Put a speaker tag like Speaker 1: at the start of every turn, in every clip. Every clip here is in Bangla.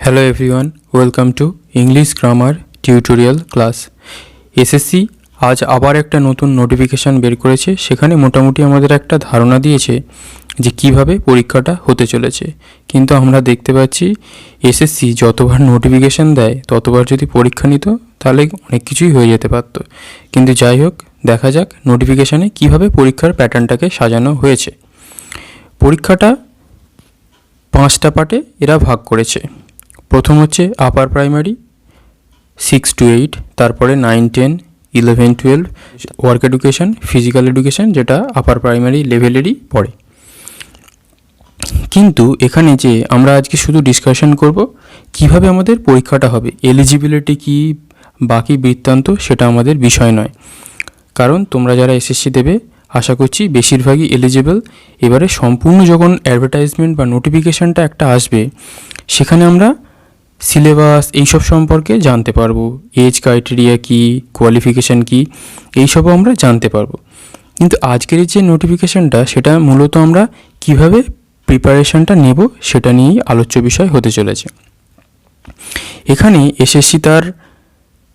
Speaker 1: Hello everyone, welcome to English grammar tutorial class. SSC আজ আবার একটা নতুন নোটিফিকেশান বের করেছে। সেখানে মোটামুটি আমাদের একটা ধারণা দিয়েছে যে কিভাবে পরীক্ষাটা হতে চলেছে। কিন্তু আমরা দেখতে পাচ্ছি এসএসসি যতবার নোটিফিকেশান দেয় ততবার যদি পরীক্ষা নিত তাহলে অনেক কিছুই হয়ে যেতে পারত। কিন্তু যাই হোক, দেখা যাক নোটিফিকেশানে কিভাবে পরীক্ষার প্যাটার্নটাকে সাজানো হয়েছে। পরীক্ষাটা 5টা পার্টে এরা ভাগ করেছে। প্রথম হচ্ছে আপার প্রাইমারি 6 to 8, তারপরে 9, 10, 11, 12 ওয়ার্ক এডুকেশন, ফিজিক্যাল এডুকেশন, যেটা আপার প্রাইমারি লেভেলেরই পড়ে। কিন্তু এখানে যে আমরা আজকে শুধু ডিসকাশন করব কিভাবে আমাদের পরীক্ষাটা হবে, এলিজিবিলিটি কি বাকি বৃত্তান্ত সেটা আমাদের বিষয় নয়। কারণ তোমরা যারা এসএসসি দেবে আশা করছি বেশিরভাগই এলিজিবল। এবারে সম্পূর্ণ যখন অ্যাডভার্টাইজমেন্ট বা নোটিফিকেশানটা একটা আসবে সেখানে আমরা সিলেবাস এইসব সম্পর্কে জানতে পারবো, এজ ক্রাইটেরিয়া কী, কোয়ালিফিকেশান কী, এইসবও আমরা জানতে পারবো। কিন্তু আজকের যে নোটিফিকেশানটা সেটা মূলত আমরা কিভাবে প্রিপারেশানটা নেব সেটা নিয়েই আলোচ্য বিষয় হতে চলেছে। এখানে এসএসসি তার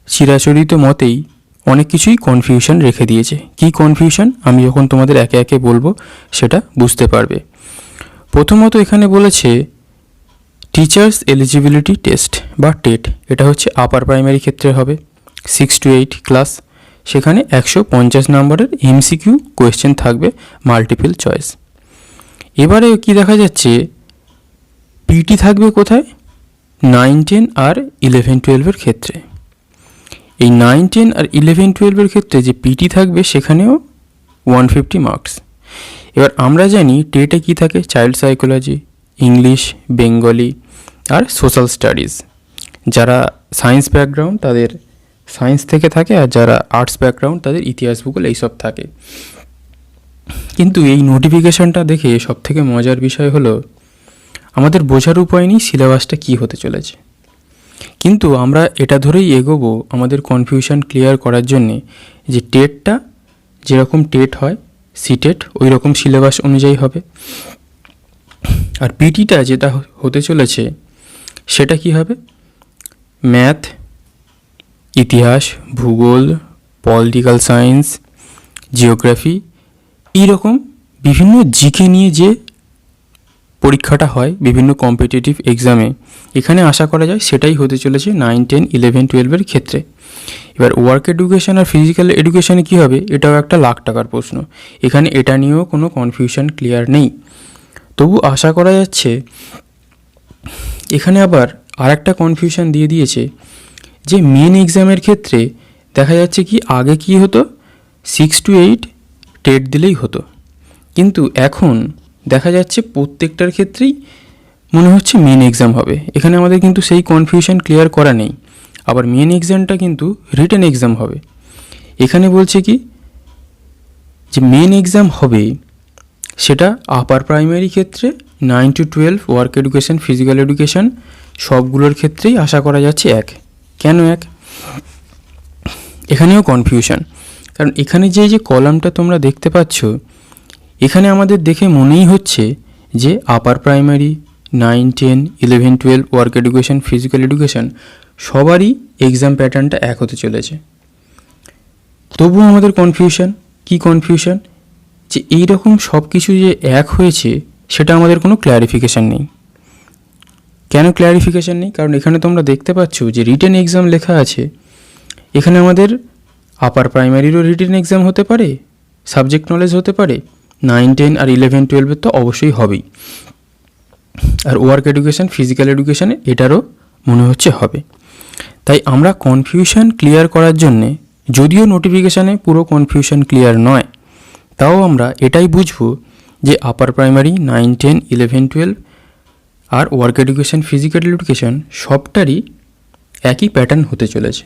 Speaker 1: চিরাচরিত মতেই অনেক কিছুই কনফিউশন রেখে দিয়েছে। কী কনফিউশন আমি যখন তোমাদের একে একে বলবো সেটা বুঝতে পারবে। প্রথমত এখানে বলেছে টিচার্স এলিজিবিলিটি টেস্ট বা টেট, এটা হচ্ছে আপার প্রাইমারি ক্ষেত্রে হবে 6 to 8 ক্লাস। সেখানে 150 নম্বরের এমসিকিউ কোয়েশ্চেন থাকবে, মাল্টিপল চয়েস। এবারে কি দেখা যাচ্ছে, পিটি থাকবে কোথায়? 9, 10 আর 11, 12 ক্ষেত্রে। এই 9, 10 আর 11, 12 ক্ষেত্রে যে পিটি থাকবে সেখানেও 150 মার্কস। এবার আমরা জানি টেটে কি থাকে, চাইল্ড সাইকোলজি, ইংলিশ, বেঙ্গলি আর সোশ্যাল স্টাডিজ। যারা সায়েন্স ব্যাকগ্রাউন্ড তাদের সায়েন্স থেকে থাকে, আর যারা আর্টস ব্যাকগ্রাউন্ড তাদের ইতিহাস, ভূগোল এইসব থাকে। কিন্তু এই নোটিফিকেশানটা দেখে সবথেকে মজার বিষয় হলো আমাদের বোঝার উপায় নেই সিলেবাসটা কী হতে চলেছে। কিন্তু আমরা এটা ধরেই এগোবো আমাদের কনফিউশন ক্লিয়ার করার জন্যে যে টেটটা যেরকম টেট হয়, সিটেট ওই রকম সিলেবাস অনুযায়ী হবে। আর পিটিটা যেটা হতে চলেছে সেটা কি হবে, ম্যাথ, ইতিহাস, ভূগোল, পলিটিক্যাল সায়েন্স, জিওগ্রাফি, এইরকম বিভিন্ন জিকে নিয়ে যে পরীক্ষাটা হয় বিভিন্ন কম্পিটিটিভ এক্সামে, এখানে আশা করা যায় সেটাই হতে চলেছে 9, 10, 11, 12 ক্ষেত্রে। এবার ওয়ার্ক এডুকেশন আর ফিজিক্যাল এডুকেশানে কী হবে, এটাও একটা লাখ টাকার প্রশ্ন। এখানে এটা নিয়েও কোনো কনফিউশন ক্লিয়ার নেই। তবু আশা করা যাচ্ছে এখানে আবার আর একটা কনফিউশন দিয়ে দিয়েছে যে মেন এক্সামের ক্ষেত্রে দেখা যাচ্ছে কি আগে কি হতো, 6 to 8 টেট দিলেই হতো। কিন্তু এখন দেখা যাচ্ছে প্রত্যেকটার ক্ষেত্রেই মনে হচ্ছে মেন এক্সাম হবে। এখানে আমাদের কিন্তু সেই কনফিউশন ক্লিয়ার করা নেই। আবার মেন এক্সামটা কিন্তু রিটেন এক্সাম হবে। এখানে বলছে কি যে মেন এক্সাম হবে সেটা আপার প্রাইমারি ক্ষেত্রে 9 to 12 work education, physical education সবগুলোর ক্ষেত্রেই আশা করা যাচ্ছে এক। কেন এক? এখানেও কনফিউশন, কারণ এখানে যে কলামটা তোমরা দেখতে পাচ্ছ এখানে আমাদের দেখে মনেই হচ্ছে যে upper primary 9, 10, 11, 12 work education, physical education সবারই এক্সাম প্যাটার্নটা এক হতে চলেছে। তবুও আমাদের কনফিউশন, কি কনফিউশন যে এইরকম সব কিছু যে এক হয়েছে সেটা আমাদের কোনো ক্ল্যারিফিকেশান নেই। কেন ক্ল্যারিফিকেশান নেই? কারণ এখানে তোমরা দেখতে পাচ্ছ যে রিটেন এক্সাম লেখা আছে। এখানে আমাদের আপার প্রাইমারিরও রিটেন এক্সাম হতে পারে, সাবজেক্ট নলেজ হতে পারে, 9, 10 আর 11, 12 তো অবশ্যই হবেই। আর ওয়ার্ক এডুকেশন, ফিজিক্যাল এডুকেশানে এটারও মনে হচ্ছে হবে। তাই আমরা কনফিউশন ক্লিয়ার করার জন্যে, যদিও নোটিফিকেশানে পুরো কনফিউশন ক্লিয়ার নয়, তাও আমরা এটাই বুঝবো যে আপার প্রাইমারি 9, 10, 11, 12 আর ওয়ার্ক এডুকেশন, ফিজিক্যাল এডুকেশন সবটারই একই প্যাটার্ন হতে চলেছে।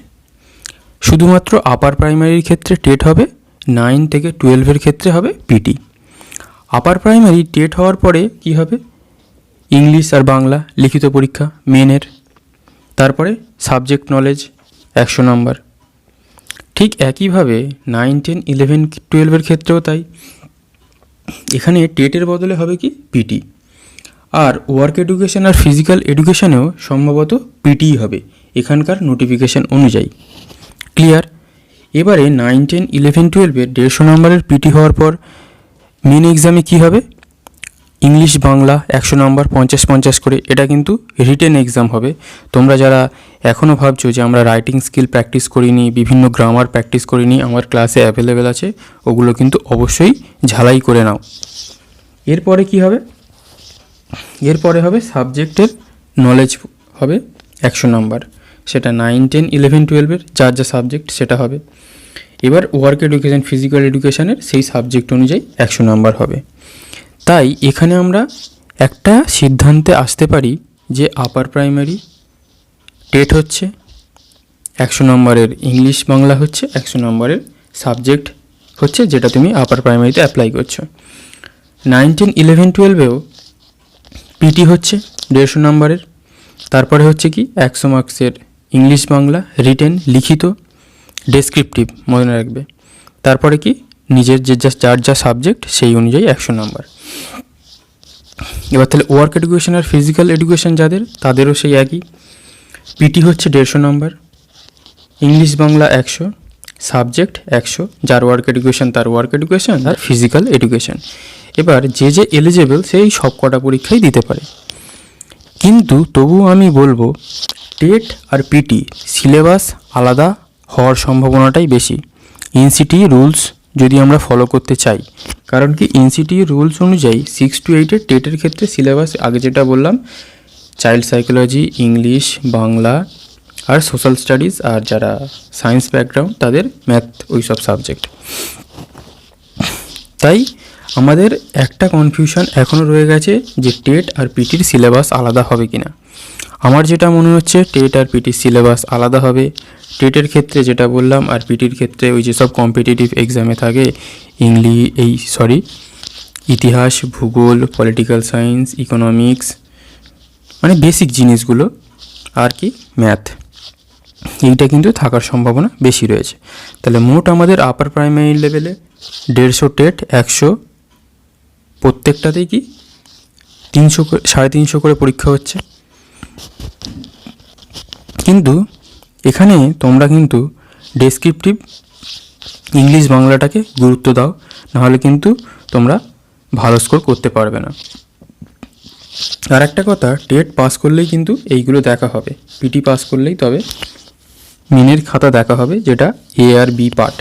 Speaker 1: শুধুমাত্র আপার প্রাইমারির ক্ষেত্রে টেট হবে, 9 থেকে 12 ক্ষেত্রে হবে পিটি। আপার প্রাইমারি টেট হওয়ার পরে কি হবে, ইংলিশ আর বাংলা লিখিত পরীক্ষা মেনের, তারপরে সাবজেক্ট নলেজ 100 নম্বর। ঠিক একইভাবে 9, 10, 11, 12 ক্ষেত্রেও তাই। এখানে টেটের বদলে হবে কি পিটি। আর ওয়ার্ক এডুকেশন আর ফিজিক্যাল এডুকেশনেও সম্ভবত পিটিই হবে এখানকার নোটিফিকেশান অনুযায়ী। ক্লিয়ার? এবারে 9, 10, 11, 12-এর 150 নম্বরের পিটি হওয়ার পর মেন এক্সামে কী হবে? ইংলিশ বাংলা 100 নম্বর 50-50 করে, এটা কিন্তু রিটেন এক্সাম হবে। তোমরা যারা এখনও ভাবছো যে আমরা রাইটিং স্কিল প্র্যাকটিস করিনি, বিভিন্ন গ্রামার প্র্যাকটিস করিনি, আমার ক্লাসে অ্যাভেলেবেল আছে, ওগুলো কিন্তু অবশ্যই ঝালাই করে নাও। এরপরে কি হবে? এরপরে হবে সাবজেক্টের নলেজ হবে 100 নম্বর, সেটা 9, 10, 11, 12-এর যার যা সাবজেক্ট সেটা হবে। এবার ওয়ার্ক এডুকেশন ফিজিক্যাল এডুকেশনের সেই সাবজেক্ট অনুযায়ী 100 নম্বর হবে। তাই এখানে আমরা একটা সিদ্ধান্তে আসতে পারি যে আপার প্রাইমারি টেট হচ্ছে 100 নম্বরের, ইংলিশ বাংলা হচ্ছে 100 নম্বরের সাবজেক্ট হচ্ছে, যেটা তুমি আপার প্রাইমারিতে অ্যাপ্লাই করছো। 9, 10, 11, 12-এও পিটি হচ্ছে 150 নম্বরের, তারপরে হচ্ছে কি 100 মার্কসের ইংলিশ বাংলা রিটেন লিখিত ডেসক্রিপটিভ মনে রাখবে, তারপরে কি নিজের যার যা সাবজেক্ট সেই অনুযায়ী 100 নম্বর। এবার তাহলে ওয়ার্ক এডুকেশন আর ফিজিক্যাল এডুকেশন যাদের, তাদেরও সেই একই, পিটি হচ্ছে 150 নম্বর, ইংলিশ বাংলা 100, সাবজেক্ট 100, যার ওয়ার্ক এডুকেশন তার ওয়ার্ক এডুকেশন আর ফিজিক্যাল এডুকেশন। এবার যে এলিজেবল সেই সব কটা পরীক্ষাই দিতে পারে, কিন্তু তবু আমি বলবো টেট আর পিটি সিলেবাস আলাদা হওয়ার সম্ভাবনাটাই বেশি এনসিটি রুলস যদি আমরা ফলো করতে চাই। কারণ কি এনসিটি রুলস অনুযায়ী 6 to 8-এর টেটের ক্ষেত্রে সিলেবাস আগে যেটা বললাম চাইল্ড সাইকোলজি, ইংলিশ, বাংলা আর সোশ্যাল স্টাডিজ, আর যারা সায়েন্স ব্যাকগ্রাউন্ড তাদের ম্যাথ, ওই সব সাবজেক্ট। তাই আমাদের একটা কনফিউশন এখনও রয়ে গেছে যে টেট আর পিটির সিলেবাস আলাদা হবে কিনা। আমার যেটা মনে হচ্ছে টেট আর পিটির সিলেবাস আলাদা হবে। টেটের ক্ষেত্রে যেটা বললাম আর পিটির ক্ষেত্রে ওই যেসব কম্পিটিটিভ এক্সামে থাকে ইতিহাস, ভূগোল, পলিটিক্যাল সায়েন্স, ইকোনমিক্স, মানে বেসিক জিনিসগুলো, আর কি ম্যাথ, এইটা কিন্তু থাকার সম্ভাবনা বেশি রয়েছে। তাহলে মোট আমাদের আপার প্রাইমারি লেভেলে 150 টেট, 100 প্রত্যেকটাতেই কি 300 350 করে পরীক্ষা হচ্ছে। কিন্তু এখানে তোমরা কিন্তু ডেসক্রিপটিভ ইংলিশ বাংলাটাকে গুরুত্ব দাও, নাহলে কিন্তু তোমরা ভালো স্কোর করতে পারবে না। আর একটা কথা, টেট পাস করলেই কিন্তু এইগুলো দেখা হবে, পিটি পাস করলেই তবে মিনের খাতা দেখা হবে, যেটা এ আর বি পার্ট,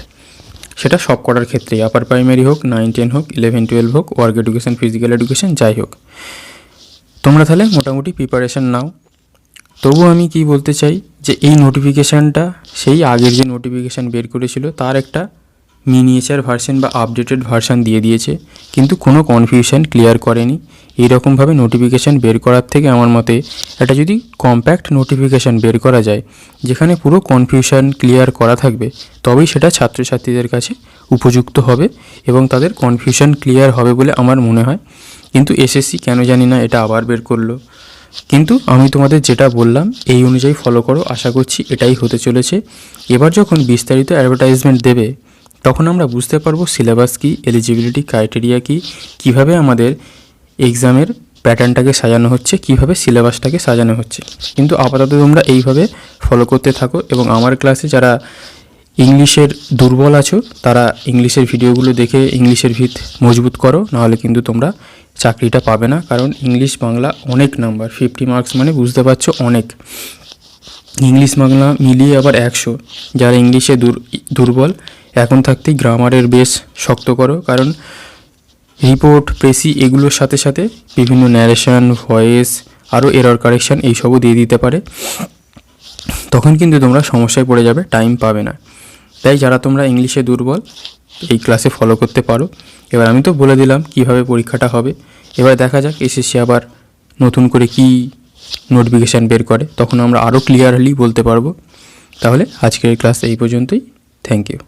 Speaker 1: সেটা সব কটার ক্ষেত্রেই, আপার প্রাইমারি হোক, 9, 10 হোক, 11, 12 হোক, ওয়ার্ক এডুকেশন, ফিজিক্যাল এডুকেশন, যাই হোক। তোমরা তাহলে মোটামুটি প্রিপারেশান নাও। তবু আমি কি বলতে চাই যে এই নোটিফিকেশানটা সেই আগের যে নোটিফিকেশান বের করেছিল তার একটা মিনিয়েচার ভার্সন বা আপডেটেড ভার্সন দিয়ে দিয়েছে, কিন্তু কোনো কনফিউশন ক্লিয়ার করেনি। এইরকমভাবে নোটিফিকেশান বের করার থেকে আমার মতে একটা যদি কম্প্যাক্ট নোটিফিকেশান বের করা যায় যেখানে পুরো কনফিউশন ক্লিয়ার করা থাকবে, তবেই সেটা ছাত্রছাত্রীদের কাছে উপযুক্ত হবে এবং তাদের কনফিউশন ক্লিয়ার হবে বলে আমার মনে হয়। কিন্তু এসএসসি কেন জানি না এটা আবার বের করলো। কিন্তু আমি তোমাদের যেটা বললাম এই অনুযায়ী ফলো করো, আশা করছি এটাই হতে চলেছে। এবার যখন বিস্তারিত অ্যাডভার্টাইজমেন্ট দেবে তখন আমরা বুঝতে পারবো সিলেবাস কী, এলিজিবিলিটি ক্রাইটেরিয়া কী, কীভাবে আমাদের এক্সামের প্যাটার্নটাকে সাজানো হচ্ছে, কীভাবে সিলেবাসটাকে সাজানো হচ্ছে। কিন্তু আপাতত তোমরা এইভাবে ফলো করতে থাকো এবং আমার ক্লাসে যারা ইংলিশের দুর্বল আছো তারা ইংলিশের ভিডিওগুলো দেখে ইংলিশের ভিত মজবুত করো, নাহলে কিন্তু তোমরা চাকরিটা পাবে না। কারণ ইংলিশ বাংলা অনেক নাম্বার, 50 মার্কস মানে বুঝতে পারছো অনেক। ইংলিশ বাংলা মিলিয়ে আবার 100। যারা ইংলিশে দুর্বল এখন থাকতেই গ্রামারের বেশ শক্ত করো, কারণ রিপোর্ট, প্রেসি এগুলোর সাথে সাথে বিভিন্ন ন্যারেশন, ভয়েস, আরও এরর কারেকশান এইসবও দিয়ে দিতে পারে। তখন কিন্তু তোমরা সমস্যায় পড়ে যাবে, টাইম পাবে না। তাই যারা তোমরা ইংলিশে দুর্বল এই ক্লাসে ফলো করতে পারো। এবার আমি তো বলে দিলাম কিভাবে পরীক্ষাটা হবে, এবার দেখা যাক এসএসসি আবার নতুন করে কি নোটিফিকেশান বের করে, তখন আমরা আরও ক্লিয়ারলি বলতে পারবো। তাহলে আজকের ক্লাস এই পর্যন্তই। Thank you.